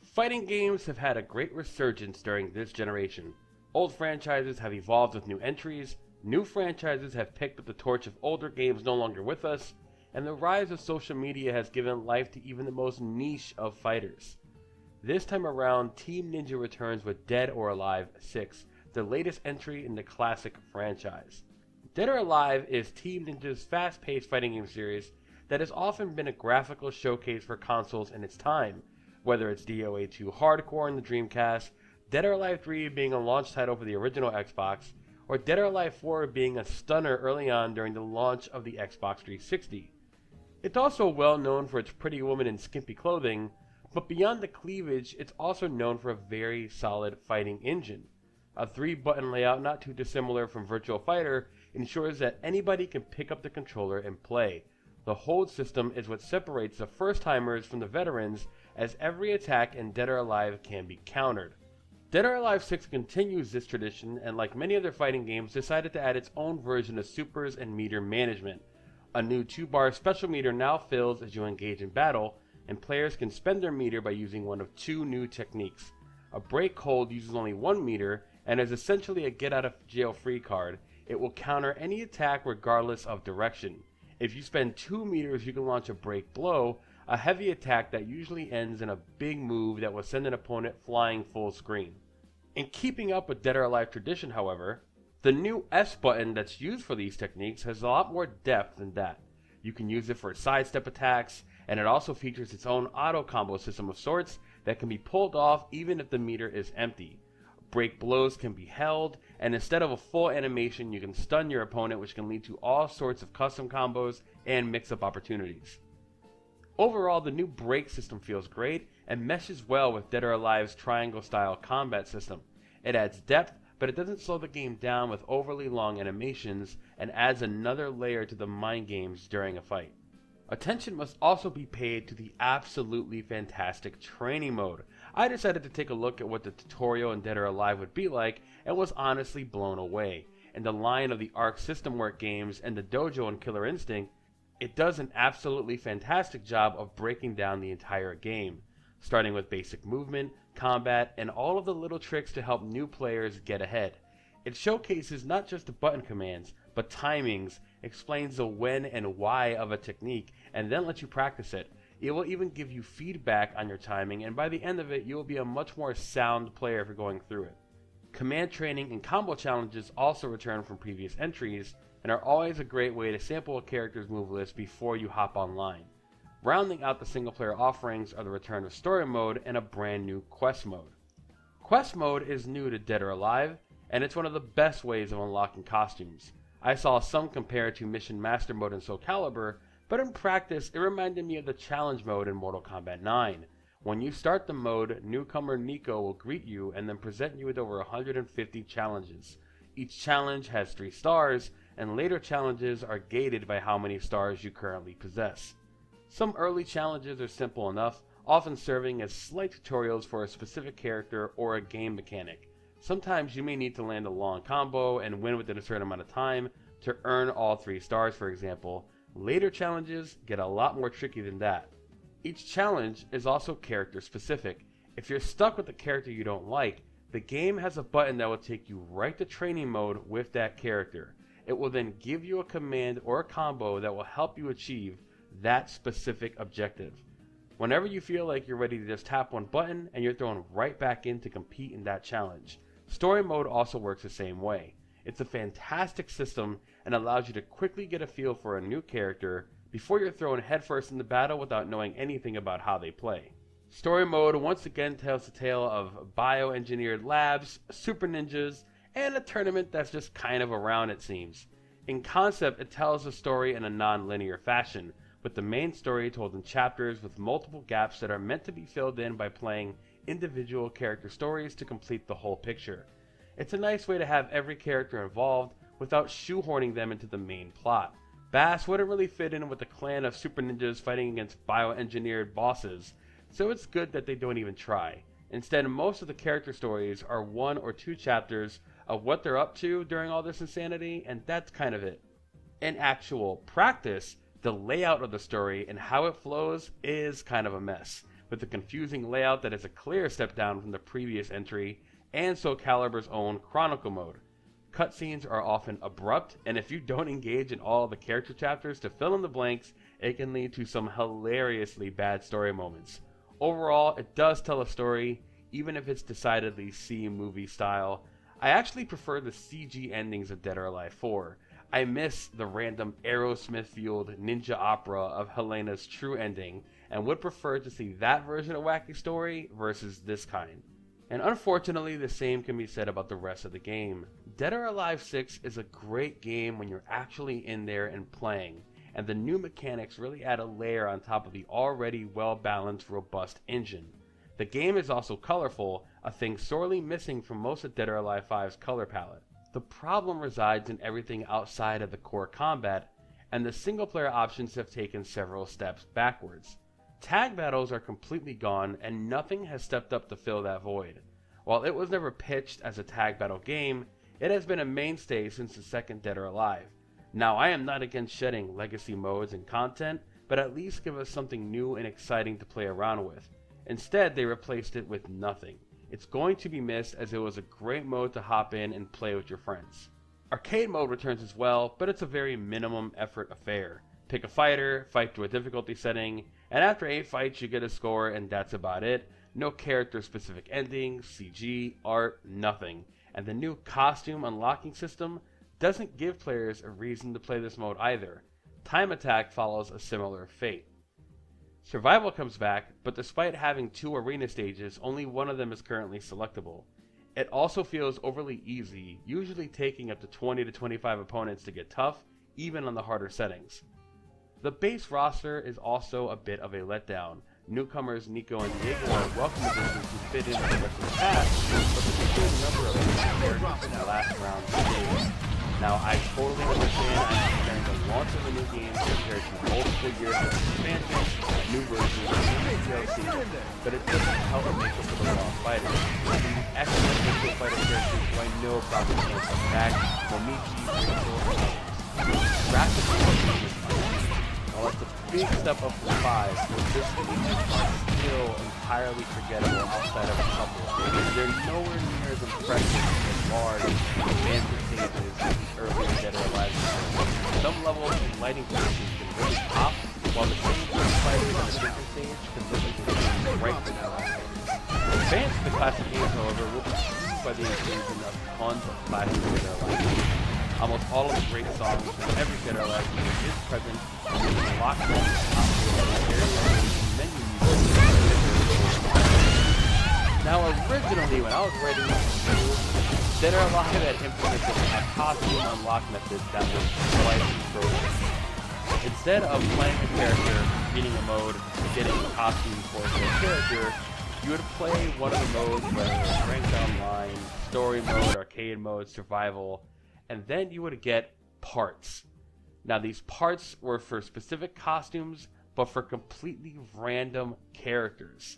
Fighting games have had a great resurgence during this generation. Old franchises have evolved with new entries, new franchises have picked up the torch of older games no longer with us, and the rise of social media has given life to even the most niche of fighters. This time around, Team Ninja returns with Dead or Alive 6, the latest entry in the classic franchise. Dead or Alive is Team Ninja's fast-paced fighting game series that has often been a graphical showcase for consoles in its time, whether it's DOA 2 Hardcore in the Dreamcast, Dead or Alive 3 being a launch title for the original Xbox, or Dead or Alive 4 being a stunner early on during the launch of the Xbox 360. It's also well known for its pretty woman in skimpy clothing, but beyond the cleavage, it's also known for a very solid fighting engine. A 3-button layout not too dissimilar from Virtua Fighter ensures that anybody can pick up the controller and play. The hold system is what separates the first-timers from the veterans, as every attack in Dead or Alive can be countered. Dead or Alive 6 continues this tradition, and like many other fighting games, decided to add its own version of supers and meter management. A new 2-bar special meter now fills as you engage in battle, and players can spend their meter by using one of 2 new techniques. A break hold uses only 1 meter, and is essentially a get-out-of-jail-free card. It will counter any attack regardless of direction. If you spend 2 meters, you can launch a break blow, a heavy attack that usually ends in a big move that will send an opponent flying full screen. In keeping up with Dead or Alive tradition, however, the new S button that's used for these techniques has a lot more depth than that. You can use it for sidestep attacks, and it also features its own auto combo system of sorts that can be pulled off even if the meter is empty. Break blows can be held, and instead of a full animation, you can stun your opponent, which can lead to all sorts of custom combos and mix-up opportunities. Overall, the new break system feels great and meshes well with Dead or Alive's triangle-style combat system. It adds depth, but it doesn't slow the game down with overly long animations, and adds another layer to the mind games during a fight. Attention must also be paid to the absolutely fantastic training mode. I decided to take a look at what the tutorial in Dead or Alive would be like, and was honestly blown away. In the line of the Arc System Work games and the Dojo and Killer Instinct, it does an absolutely fantastic job of breaking down the entire game, starting with basic movement, combat, and all of the little tricks to help new players get ahead. It showcases not just the button commands, but timings, explains the when and why of a technique, and then lets you practice it. It will even give you feedback on your timing, and by the end of it, you will be a much more sound player for going through it. Command training and combo challenges also return from previous entries, and are always a great way to sample a character's move list before you hop online. Rounding out the single player offerings are the return of story mode and a brand new quest mode. Quest mode is new to Dead or Alive, and it's one of the best ways of unlocking costumes. I saw some compare it to Mission Master mode in Soul Calibur, but in practice it reminded me of the challenge mode in Mortal Kombat 9. When you start the mode, newcomer Nico will greet you and then present you with over 150 challenges. Each challenge has 3 stars, and later challenges are gated by how many stars you currently possess. Some early challenges are simple enough, often serving as slight tutorials for a specific character or a game mechanic. Sometimes you may need to land a long combo and win within a certain amount of time to earn all 3 stars, for example. Later challenges get a lot more tricky than that. Each challenge is also character specific. If you're stuck with a character you don't like, the game has a button that will take you right to training mode with that character. It will then give you a command or a combo that will help you achieve that specific objective. Whenever you feel like you're ready to just tap one button, and you're thrown right back in to compete in that challenge. Story mode also works the same way. It's a fantastic system and allows you to quickly get a feel for a new character before you're thrown headfirst into battle without knowing anything about how they play. Story mode once again tells the tale of bioengineered labs, super ninjas, and a tournament that's just kind of around, it seems. In concept, it tells the story in a non-linear fashion, with the main story told in chapters with multiple gaps that are meant to be filled in by playing individual character stories to complete the whole picture. It's a nice way to have every character involved without shoehorning them into the main plot. Bass wouldn't really fit in with a clan of super ninjas fighting against bioengineered bosses, so it's good that they don't even try. Instead, most of the character stories are 1 or 2 chapters of what they're up to during all this insanity, and that's kind of it. In actual practice, The layout of the story and how it flows is kind of a mess, with a confusing layout that is a clear step down from the previous entry and Soul Calibur's own Chronicle mode. Cutscenes are often abrupt, and if you don't engage in all the character chapters to fill in the blanks, it can lead to some hilariously bad story moments. Overall, it does tell a story, even if it's decidedly C-movie style. I actually prefer the CG endings of Dead or Alive 4. I miss the random Aerosmith-fueled ninja opera of Helena's true ending, and would prefer to see that version of Wacky Story versus this kind. And unfortunately, the same can be said about the rest of the game. Dead or Alive 6 is a great game when you're actually in there and playing, and the new mechanics really add a layer on top of the already well-balanced, robust engine. The game is also colorful, a thing sorely missing from most of Dead or Alive 5's color palette. The problem resides in everything outside of the core combat, and the single-player options have taken several steps backwards. Tag battles are completely gone, and nothing has stepped up to fill that void. While it was never pitched as a tag battle game, it has been a mainstay since the second Dead or Alive. Now, I am not against shedding legacy modes and content, but at least give us something new and exciting to play around with. Instead, they replaced it with nothing. It's going to be missed, as it was a great mode to hop in and play with your friends. Arcade mode returns as well, but it's a very minimum effort affair. Pick a fighter, fight to a difficulty setting, and after 8 fights you get a score, and that's about it. No character specific endings, CG, art, nothing. And the new costume unlocking system doesn't give players a reason to play this mode either. Time Attack follows a similar fate. Survival comes back, but despite having 2 arena stages, only one of them is currently selectable. It also feels overly easy, usually taking up to 20 to 25 opponents to get tough, even on the harder settings. The base roster is also a bit of a letdown. Newcomers Nico and Diego are welcome additions to fit in with the rest of the cast, but there's a good number of new characters in the last round stage. Now, I totally understand I'm comparing the launch of a new game compared to multiple years of expansion, new versions, and DLC, but it doesn't help it make up for the lost fighters. These excellent virtual fighter characters who I know probably can't come back, Momichi, Rachel, and others. Graphically, while it's a big step up from 5, this release are still entirely forgettable outside of a couple. They're nowhere near as impressive as large, expansive stages as the earlier Dead or Alive games. Some levels and lighting conditions can really pop, while the same fighters on a different stage can look like they're doing right for now. Fans of the classic games, however, will be pleased by the inclusion of tons of classic Dead or Alive games. Almost all of the great songs from every Dead or Alive game is present, and you can lock them menu music. Now, originally, when I was writing this review, Dead or Alive had implemented a costume unlock method that was slightly broken. Instead of playing a character, beating a mode, getting a costume for a character, you would play one of the modes, whether it was ranked online, story mode, arcade mode, survival, and then you would get parts. Now, these parts were for specific costumes, but for completely random characters.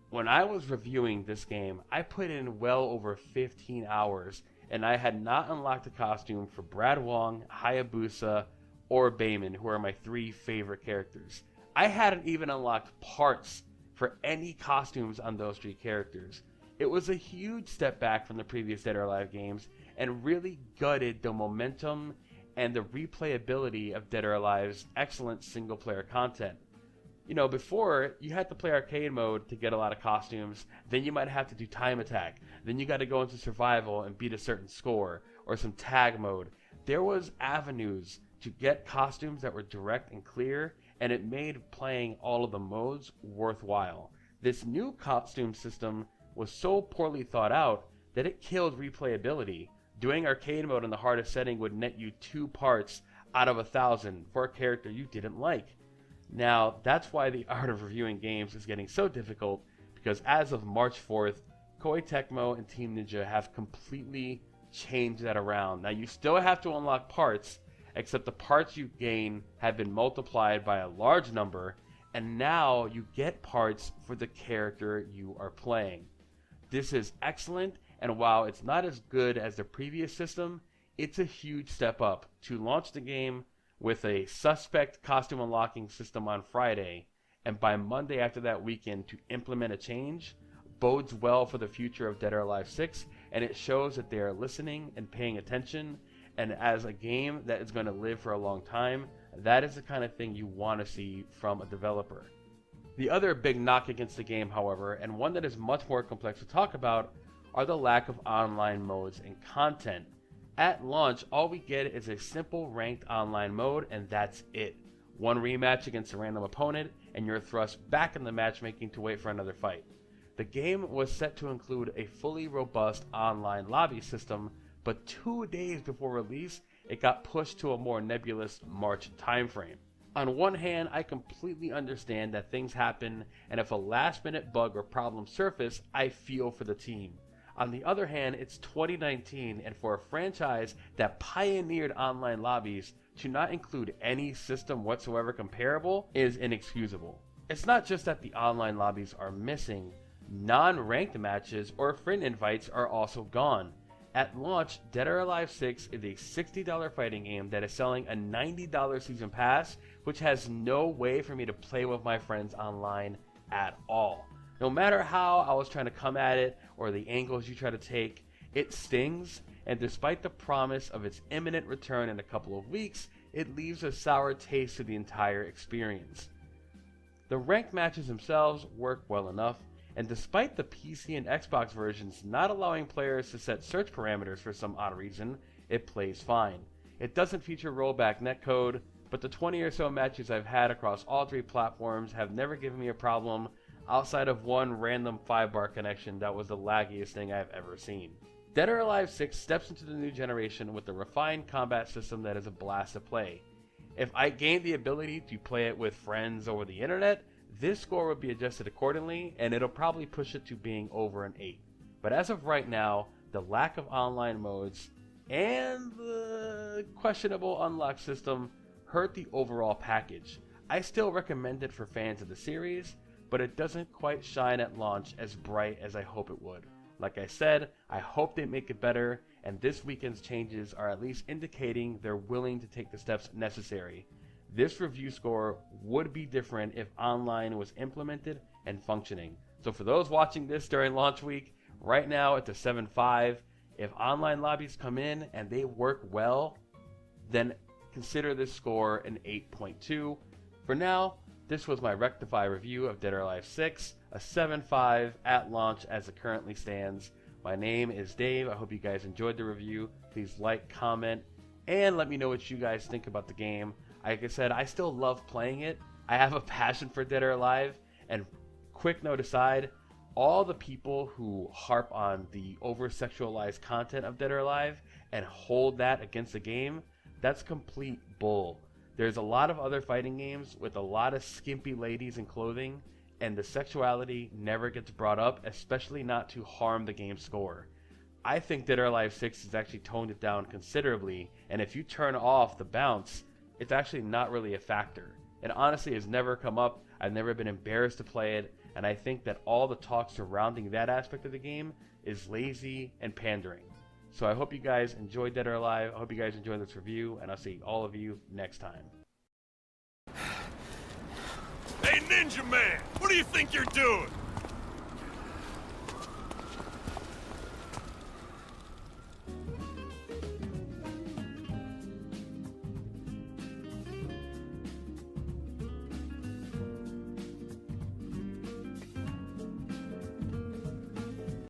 When I was reviewing this game, I put in well over 15 hours, and I had not unlocked a costume for Brad Wong, Hayabusa, or Bayman, who are my 3 favorite characters. I hadn't even unlocked parts for any costumes on those 3 characters. It was a huge step back from the previous Dead or Alive games, and really gutted the momentum and the replayability of Dead or Alive's excellent single-player content. You know, before, you had to play arcade mode to get a lot of costumes, then you might have to do time attack, then you got to go into survival and beat a certain score, or some tag mode. There was avenues to get costumes that were direct and clear, and it made playing all of the modes worthwhile. This new costume system was so poorly thought out that it killed replayability. Doing arcade mode in the hardest setting would net you 2 parts out of 1,000 for a character you didn't like. Now, that's why the art of reviewing games is getting so difficult, because as of March 4th, Koei Tecmo and Team Ninja have completely changed that around. Now, you still have to unlock parts, except the parts you gain have been multiplied by a large number, and now you get parts for the character you are playing. This is excellent, and while it's not as good as the previous system, it's a huge step up to launch the game with a suspect costume unlocking system on Friday, and by Monday after that weekend to implement a change, bodes well for the future of Dead or Alive 6, and it shows that they are listening and paying attention, and as a game that is going to live for a long time, that is the kind of thing you want to see from a developer. The other big knock against the game, however, and one that is much more complex to talk about, are the lack of online modes and content. At launch, all we get is a simple ranked online mode, and that's it. One rematch against a random opponent, and you're thrust back in the matchmaking to wait for another fight. The game was set to include a fully robust online lobby system, but 2 days before release, it got pushed to a more nebulous March timeframe. On one hand, I completely understand that things happen, and if a last-minute bug or problem surface, I feel for the team. On the other hand, it's 2019, and for a franchise that pioneered online lobbies, to not include any system whatsoever comparable is inexcusable. It's not just that the online lobbies are missing, non-ranked matches or friend invites are also gone. At launch, Dead or Alive 6 is a $60 fighting game that is selling a $90 season pass, which has no way for me to play with my friends online at all. No matter how I was trying to come at it or the angles you try to take, it stings, and despite the promise of its imminent return in a couple of weeks, it leaves a sour taste to the entire experience. The ranked matches themselves work well enough, and despite the PC and Xbox versions not allowing players to set search parameters for some odd reason, it plays fine. It doesn't feature rollback netcode, but the 20 or so matches I've had across all 3 platforms have never given me a problem, outside of one random 5-bar connection that was the laggiest thing I've ever seen. Dead or Alive 6 steps into the new generation with a refined combat system that is a blast to play. If I gained the ability to play it with friends over the internet, this score would be adjusted accordingly, and it'll probably push it to being over an 8. But as of right now, the lack of online modes and the questionable unlock system hurt the overall package. I still recommend it for fans of the series, but it doesn't quite shine at launch as bright as I hope it would. Like I said, I hope they make it better, and this weekend's changes are at least indicating they're willing to take the steps necessary. This review score would be different if online was implemented and functioning. So for those watching this during launch week, right now it's a 7.5. If online lobbies come in and they work well, then consider this score an 8.2. For now, this was my Rectify review of Dead or Alive 6, a 7.5 at launch as it currently stands. My name is Dave. I hope you guys enjoyed the review. Please like, comment, and let me know what you guys think about the game. Like I said, I still love playing it. I have a passion for Dead or Alive. And quick note aside, all the people who harp on the over-sexualized content of Dead or Alive and hold that against the game, that's complete bull. There's a lot of other fighting games with a lot of skimpy ladies in clothing, and the sexuality never gets brought up, especially not to harm the game's score. I think Dead or Alive 6 has actually toned it down considerably, and if you turn off the bounce, it's actually not really a factor. It honestly has never come up. I've never been embarrassed to play it, and I think that all the talk surrounding that aspect of the game is lazy and pandering. So I hope you guys enjoyed Dead or Alive. I hope you guys enjoyed this review, and I'll see all of you next time. Hey, Ninja Man! What do you think you're doing?